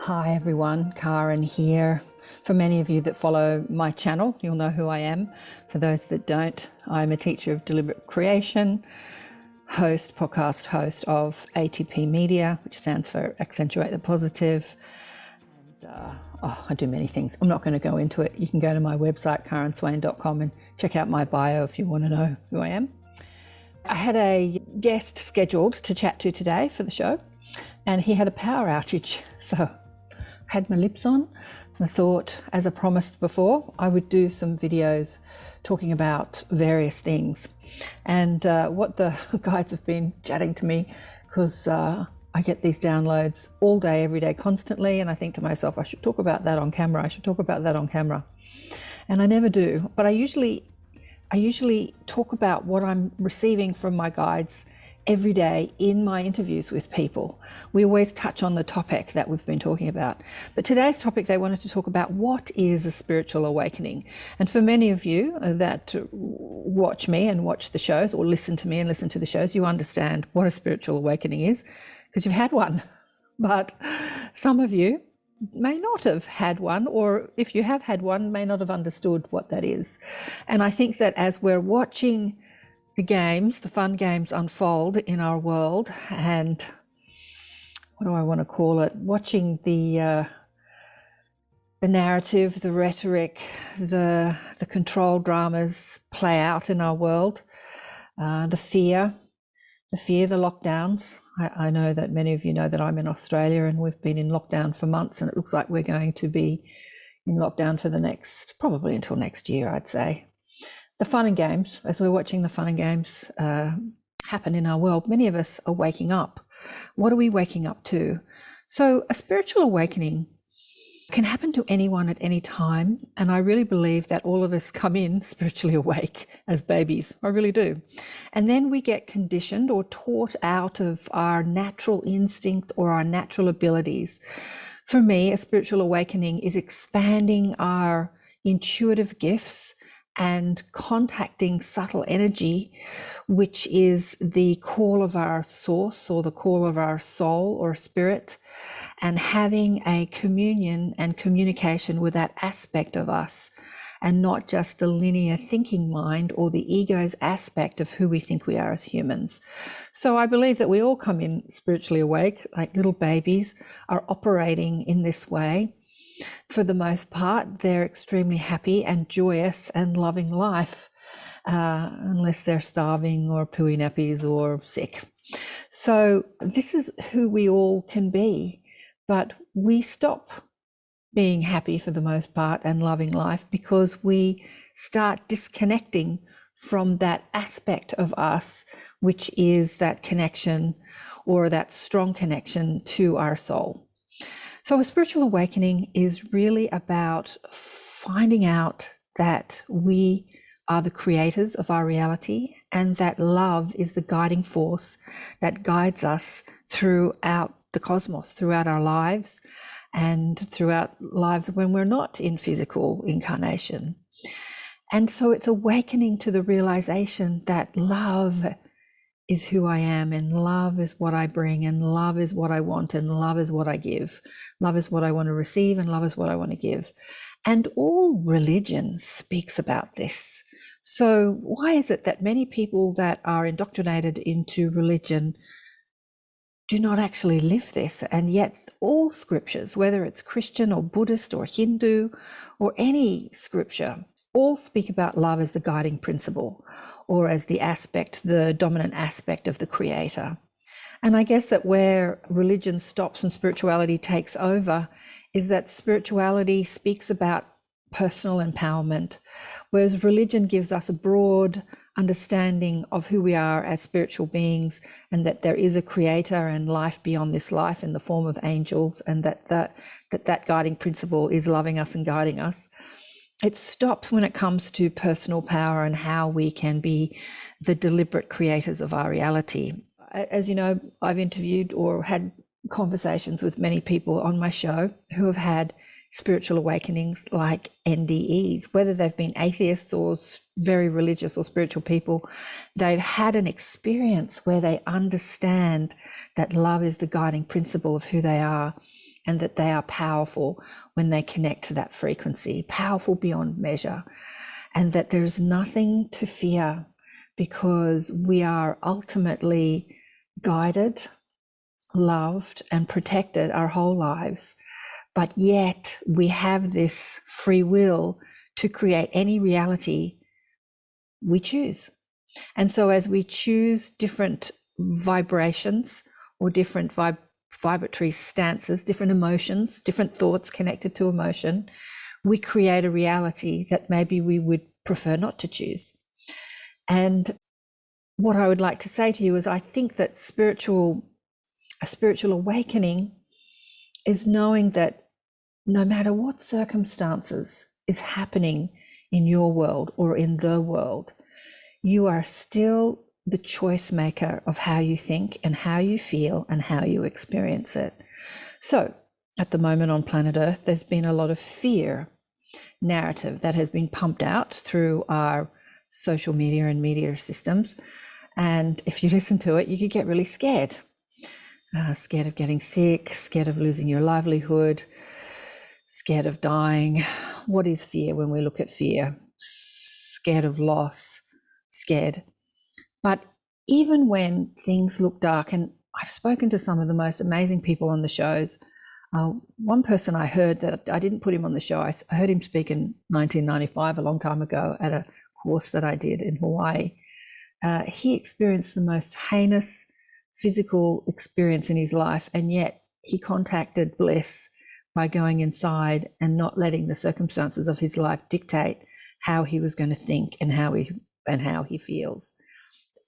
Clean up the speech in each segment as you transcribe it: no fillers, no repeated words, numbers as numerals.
Hi everyone, Karen here. For many of you that follow my channel, you'll know who I am. For those that don't, I'm a teacher of deliberate creation, podcast host of ATP Media, which stands for Accentuate the Positive. And I do many things. I'm not going to go into it. You can go to my website, karenswain.com, and check out my bio if you want to know who I am. I had a guest scheduled to chat to today for the show, and he had a power outage. So I had my lips on, and I thought, as I promised before, I would do some videos talking about various things. And what the guides have been chatting to me, because I get these downloads all day, every day, constantly, and I think to myself, I should talk about that on camera. I should talk about that on camera. And I never do, but I usually talk about what I'm receiving from my guides every day in my interviews with people. We always touch on the topic that we've been talking about. But today's topic, they wanted to talk about what is a spiritual awakening. And for many of you that watch me and watch the shows, or listen to me and listen to the shows, you understand what a spiritual awakening is because you've had one. But some of you may not have had one, or if you have had one, may not have understood what that is. And I think that as we're watching the games, the fun games unfold in our world, and what do I want to call it? Watching the narrative, the rhetoric, the control dramas play out in our world, the fear, the lockdowns. I know that many of you know that I'm in Australia and we've been in lockdown for months, and it looks like we're going to be in lockdown for the next, probably until next year, I'd say. The fun and games, as we're watching the fun and games happen in our world, many of us are waking up. What are we waking up to? So a spiritual awakening can happen to anyone at any time. And I really believe that all of us come in spiritually awake as babies. I really do. And then we get conditioned or taught out of our natural instinct or our natural abilities. For me, a spiritual awakening is expanding our intuitive gifts and contacting subtle energy, which is the call of our source or the call of our soul or spirit, and having a communion and communication with that aspect of us, and not just the linear thinking mind or the ego's aspect of who we think we are as humans. So I believe that we all come in spiritually awake, like little babies are operating in this way. For the most part, they're extremely happy and joyous and loving life, unless they're starving or pooey nappies or sick. So this is who we all can be, but we stop being happy for the most part and loving life because we start disconnecting from that aspect of us, which is that connection or that strong connection to our soul. So a spiritual awakening is really about finding out that we are the creators of our reality, and that love is the guiding force that guides us throughout the cosmos, throughout our lives, and throughout lives when we're not in physical incarnation. And so it's awakening to the realization that love is who I am, and love is what I bring, and love is what I want, and love is what I give. Love is what I want to receive, and love is what I want to give. And all religion speaks about this. So why is it that many people that are indoctrinated into religion do not actually live this? And yet all scriptures, whether it's Christian or Buddhist or Hindu or any scripture, all speak about love as the guiding principle, or as the aspect, the dominant aspect of the creator. And I guess that where religion stops and spirituality takes over is that spirituality speaks about personal empowerment, whereas religion gives us a broad understanding of who we are as spiritual beings, and that there is a creator and life beyond this life in the form of angels, and that guiding principle is loving us and guiding us. It stops when it comes to personal power and how we can be the deliberate creators of our reality. As you know, I've interviewed or had conversations with many people on my show who have had spiritual awakenings like NDEs, whether they've been atheists or very religious or spiritual people. They've had an experience where they understand that love is the guiding principle of who they are, and that they are powerful when they connect to that frequency, powerful beyond measure, and that there's nothing to fear because we are ultimately guided, loved, and protected our whole lives. But yet we have this free will to create any reality we choose. And so as we choose different vibrations or different vibratory stances, different emotions, different thoughts connected to emotion, we create a reality that maybe we would prefer not to choose. And what I would like to say to you is I think that a spiritual awakening is knowing that no matter what circumstances is happening in your world or in the world, you are still the choice maker of how you think and how you feel and how you experience it. So at the moment on planet Earth, there's been a lot of fear narrative that has been pumped out through our social media and media systems. And if you listen to it, you could get really scared. Scared of getting sick, scared of losing your livelihood, scared of dying. What is fear when we look at fear? Scared of loss, scared. But even when things look dark, and I've spoken to some of the most amazing people on the shows. One person I heard that I didn't put him on the show. I heard him speak in 1995, a long time ago, at a course that I did in Hawaii. He experienced the most heinous physical experience in his life, and yet he contacted bliss by going inside and not letting the circumstances of his life dictate how he was going to think and how he feels.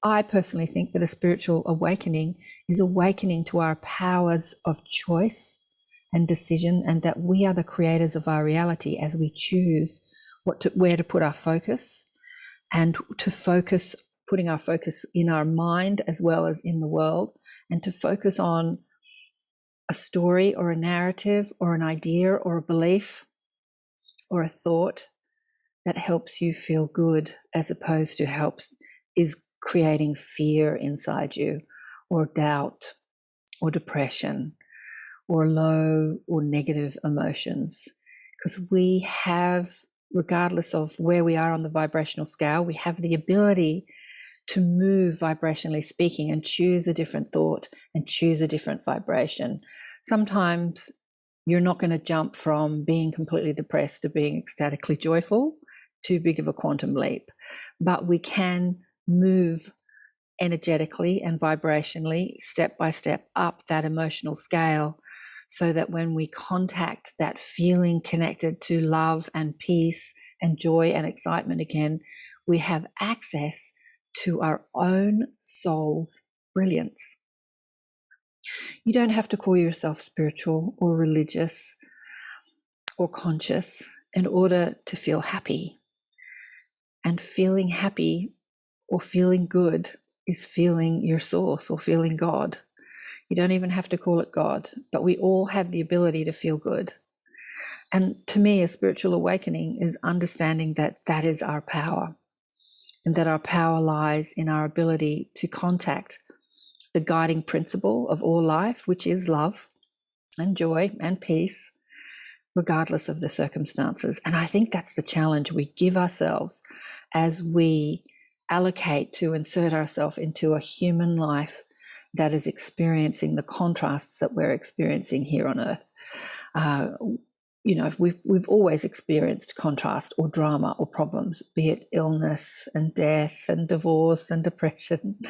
I personally think that a spiritual awakening is awakening to our powers of choice and decision, and that we are the creators of our reality as we choose where to put our focus, and to focus, putting our focus in our mind as well as in the world, and to focus on a story or a narrative or an idea or a belief or a thought that helps you feel good, as opposed to is creating fear inside you, or doubt, or depression, or low or negative emotions. Because we have, regardless of where we are on the vibrational scale, we have the ability to move vibrationally speaking and choose a different thought and choose a different vibration. Sometimes you're not going to jump from being completely depressed to being ecstatically joyful, too big of a quantum leap, but we can move energetically and vibrationally, step by step, up that emotional scale, so that when we contact that feeling connected to love and peace and joy and excitement again, we have access to our own soul's brilliance. You don't have to call yourself spiritual or religious or conscious in order to feel happy. And feeling happy or feeling good is feeling your source or feeling God. You don't even have to call it God, but we all have the ability to feel good. And to me, a spiritual awakening is understanding that that is our power, and that our power lies in our ability to contact the guiding principle of all life, which is love and joy and peace, regardless of the circumstances. And I think that's the challenge we give ourselves as we allocate to insert ourselves into a human life that is experiencing the contrasts that we're experiencing here on Earth. We've always experienced contrast or drama or problems, be it illness and death and divorce and depression,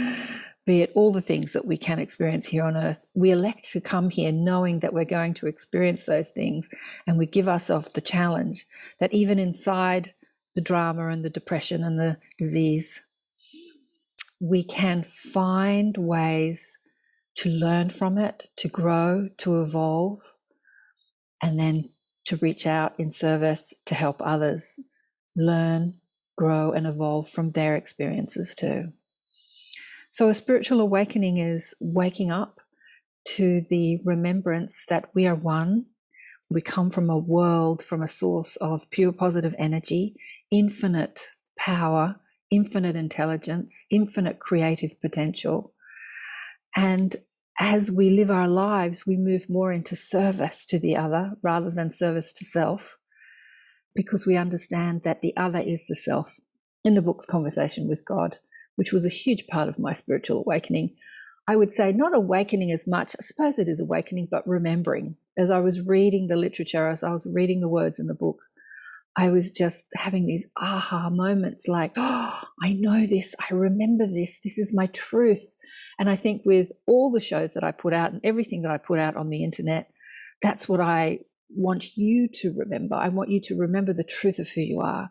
be it all the things that we can experience here on Earth. We elect to come here knowing that we're going to experience those things, and we give ourselves the challenge that even inside the drama and the depression and the disease, we can find ways to learn from it, to grow, to evolve, and then to reach out in service to help others learn, grow, and evolve from their experiences too. So a spiritual awakening is waking up to the remembrance that we are one. We come from a world, from a source of pure positive energy, infinite power, infinite intelligence, infinite creative potential. And as we live our lives, we move more into service to the other rather than service to self, because we understand that the other is the self. In the book's Conversation with God, which was a huge part of my spiritual awakening, I would say not awakening as much, I suppose it is awakening, but remembering. As I was reading the literature, as I was reading the words in the books, I was just having these aha moments like, oh, I know this, I remember this is my truth. And I think with all the shows that I put out and everything that I put out on the internet, that's what I want you to remember. I want you to remember the truth of who you are.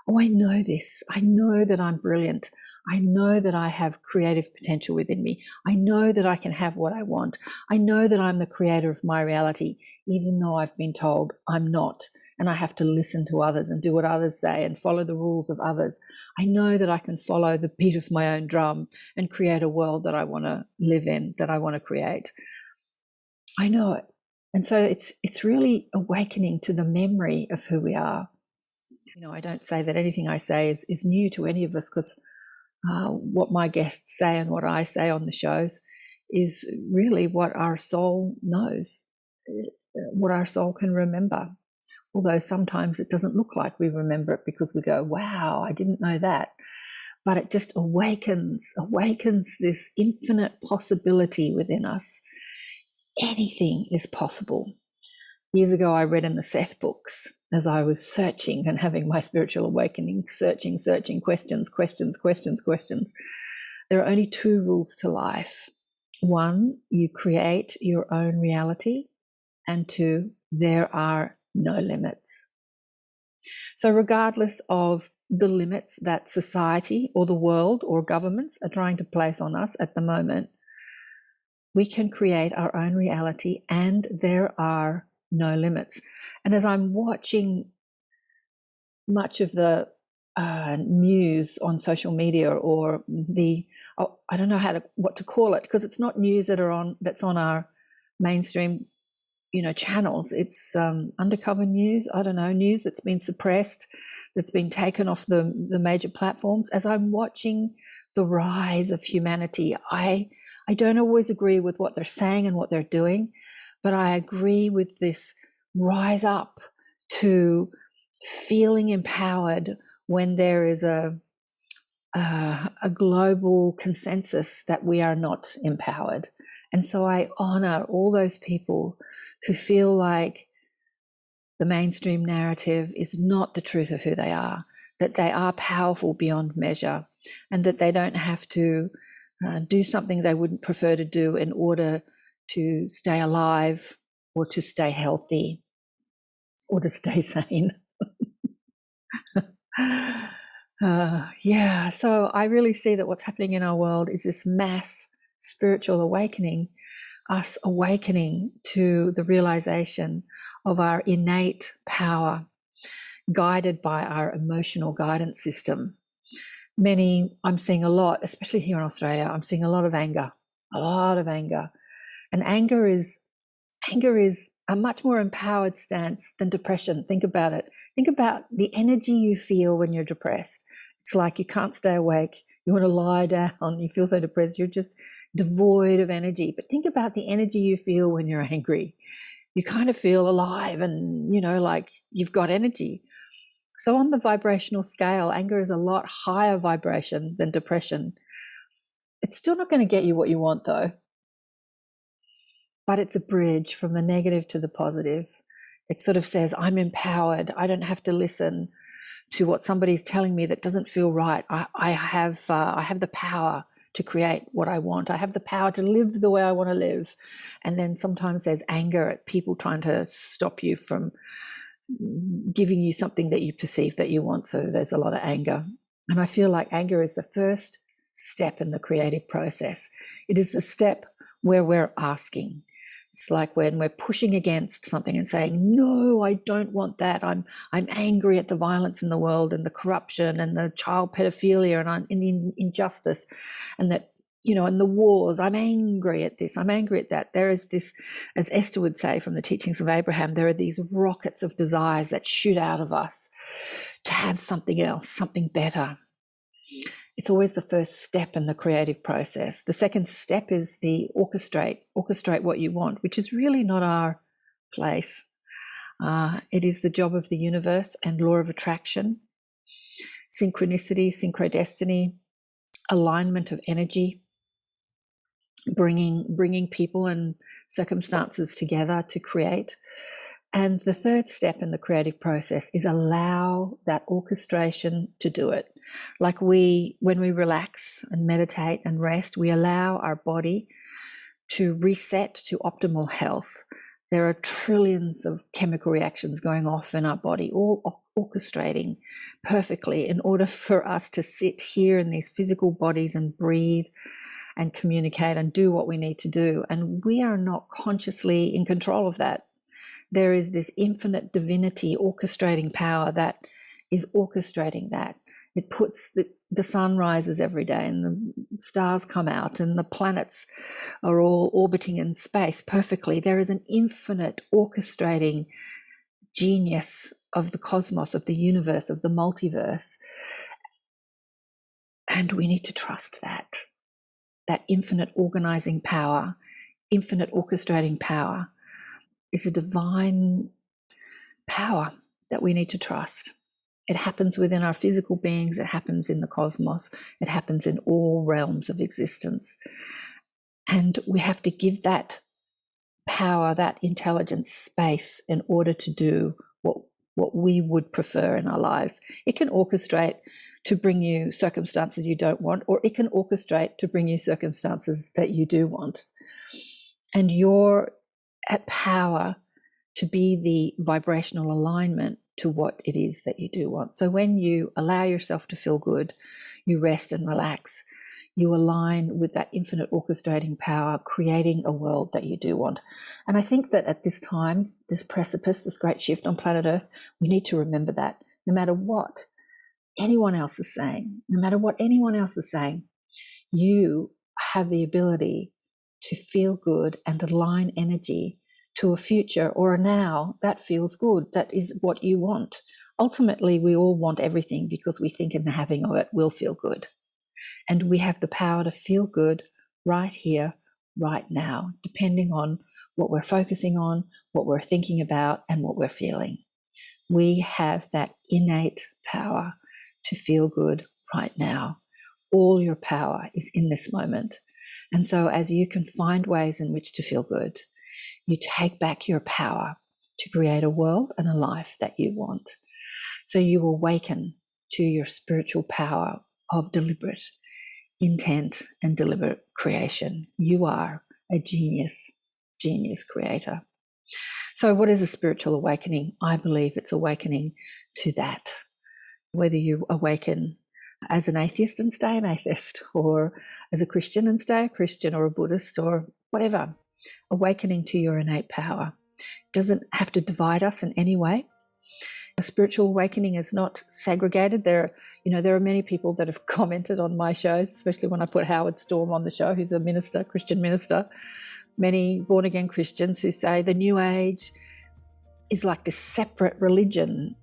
Oh, I know this. I know that I'm brilliant. I know that I have creative potential within me. I know that I can have what I want. I know that I'm the creator of my reality, even though I've been told I'm not, and I have to listen to others and do what others say and follow the rules of others. I know that I can follow the beat of my own drum and create a world that I want to live in, that I want to create. I know it. And so it's really awakening to the memory of who we are. I don't say that anything I say is new to any of us, because what my guests say and what I say on the shows is really what our soul knows, what our soul can remember. Although sometimes it doesn't look like we remember it, because we go, wow, I didn't know that. But it just awakens this infinite possibility within us. Anything is possible. Years ago, I read in the Seth books, as I was searching and having my spiritual awakening, searching, questions. There are only 2 rules to life. 1, you create your own reality. And 2, there are no limits. So regardless of the limits that society or the world or governments are trying to place on us at the moment, we can create our own reality, and there are no limits. And as I'm watching much of the news on social media, or I don't know what to call it, because it's not news that's on our mainstream channels. It's undercover news. I don't know, news that's been suppressed, that's been taken off the major platforms. As I'm watching the rise of humanity, I don't always agree with what they're saying and what they're doing, but I agree with this rise up to feeling empowered when there is a global consensus that we are not empowered. And so I honor all those people who feel like the mainstream narrative is not the truth of who they are, that they are powerful beyond measure, and that they don't have to do something they wouldn't prefer to do in order to stay alive, or to stay healthy, or to stay sane. So I really see that what's happening in our world is this mass spiritual awakening, us awakening to the realization of our innate power, guided by our emotional guidance system. I'm seeing a lot, especially here in Australia, I'm seeing a lot of anger. And anger is a much more empowered stance than depression. Think about it. Think about the energy you feel when you're depressed. It's like you can't stay awake. You want to lie down. You feel so depressed. You're just devoid of energy. But think about the energy you feel when you're angry. You kind of feel alive and, like you've got energy. So on the vibrational scale, anger is a lot higher vibration than depression. It's still not going to get you what you want, though. But it's a bridge from the negative to the positive. It sort of says, I'm empowered. I don't have to listen to what somebody's telling me that doesn't feel right. I have the power to create what I want. I have the power to live the way I want to live. And then sometimes there's anger at people trying to stop you from giving you something that you perceive that you want. So there's a lot of anger. And I feel like anger is the first step in the creative process. It is the step where we're asking. It's like when we're pushing against something and saying, no, I don't want that. I'm angry at the violence in the world and the corruption and the child pedophilia and in the injustice and that, and the wars. I'm angry at this. I'm angry at that. There is this, as Esther would say from the teachings of Abraham, there are these rockets of desires that shoot out of us to have something else, something better. It's always the first step in the creative process. The second step is the orchestrate what you want, which is really not our place. It is the job of the universe and law of attraction, synchronicity, synchrodestiny, alignment of energy, bringing people and circumstances together to create. And the third step in the creative process is allow that orchestration to do it. Like when we relax and meditate and rest, we allow our body to reset to optimal health. There are trillions of chemical reactions going off in our body, all orchestrating perfectly in order for us to sit here in these physical bodies and breathe and communicate and do what we need to do. And we are not consciously in control of that. There is this infinite divinity orchestrating power that is orchestrating that. It puts the sun rises every day and the stars come out and the planets are all orbiting in space perfectly. There is an infinite orchestrating genius of the cosmos, of the universe, of the multiverse. And we need to trust that infinite organizing power, infinite orchestrating power is a divine power that we need to trust. It happens within our physical beings. It happens in the cosmos. It happens in all realms of existence. And we have to give that power, that intelligence, space in order to do what we would prefer in our lives. It can orchestrate to bring you circumstances you don't want, or it can orchestrate to bring you circumstances that you do want. And you're at power to be the vibrational alignment to what it is that you do want. So when you allow yourself to feel good, you rest and relax, you align with that infinite orchestrating power, creating a world that you do want. And I think that at this time, this precipice, this great shift on planet Earth, we need to remember that no matter what anyone else is saying, you have the ability to feel good and align energy to a future or a now that feels good, that is what you want. Ultimately, we all want everything because we think in the having of it will feel good. And we have the power to feel good right here, right now, depending on what we're focusing on, what we're thinking about, and what we're feeling. We have that innate power to feel good right now. All your power is in this moment. And so as you can find ways in which to feel good, you take back your power to create a world and a life that you want. So you awaken to your spiritual power of deliberate intent and deliberate creation. You are a genius creator. So what is a spiritual awakening? I believe it's awakening to that. Whether you awaken as an atheist and stay an atheist, or as a Christian and stay a Christian, or a Buddhist, or whatever, awakening to your innate power doesn't have to divide us in any way. A spiritual awakening is not segregated. There are many people that have commented on my shows, especially when I put Howard Storm on the show, who's a minister, Christian minister, many born-again Christians who say the New Age is like this separate religion.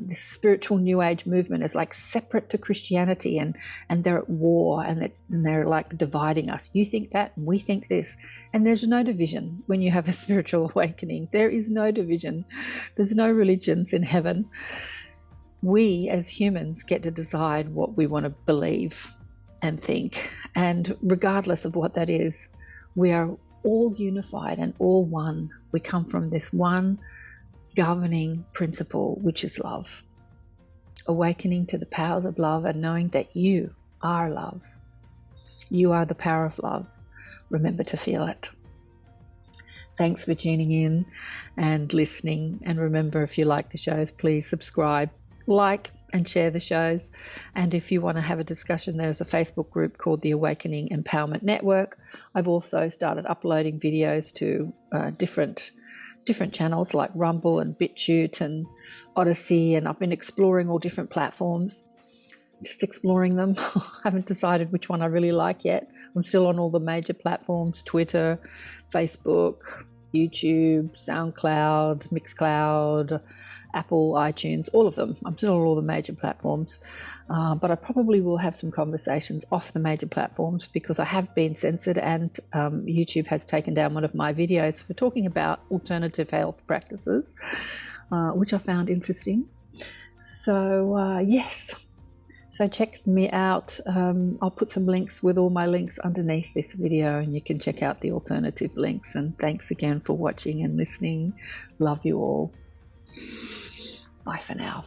This spiritual New Age movement is like separate to Christianity, and they're at war, and they're like dividing us. You think that, and we think this. And there's no division when you have a spiritual awakening. There is no division. There's no religions in heaven. We as humans get to decide what we want to believe and think. And regardless of what that is, we are all unified and all one. We come from this one governing principle, which is love. Awakening to the powers of love and knowing that you are love. You are the power of love. Remember to feel it. Thanks for tuning in and listening. And remember, if you like the shows, please subscribe, like, and share the shows. And if you want to have a discussion, there's a Facebook group called the Awakening Empowerment Network. I've also started uploading videos to different channels like Rumble and BitChute and Odyssey, and I've been exploring all different platforms, just exploring them. I haven't decided which one I really like yet. I'm still on all the major platforms: Twitter, Facebook, YouTube, SoundCloud, Mixcloud, Apple, iTunes, all of them. I'm still on all the major platforms, but I probably will have some conversations off the major platforms because I have been censored, and YouTube has taken down one of my videos for talking about alternative health practices, which I found interesting. So yes, so check me out. I'll put some links with all my links underneath this video, and you can check out the alternative links. And thanks again for watching and listening. Love you all. Bye for now.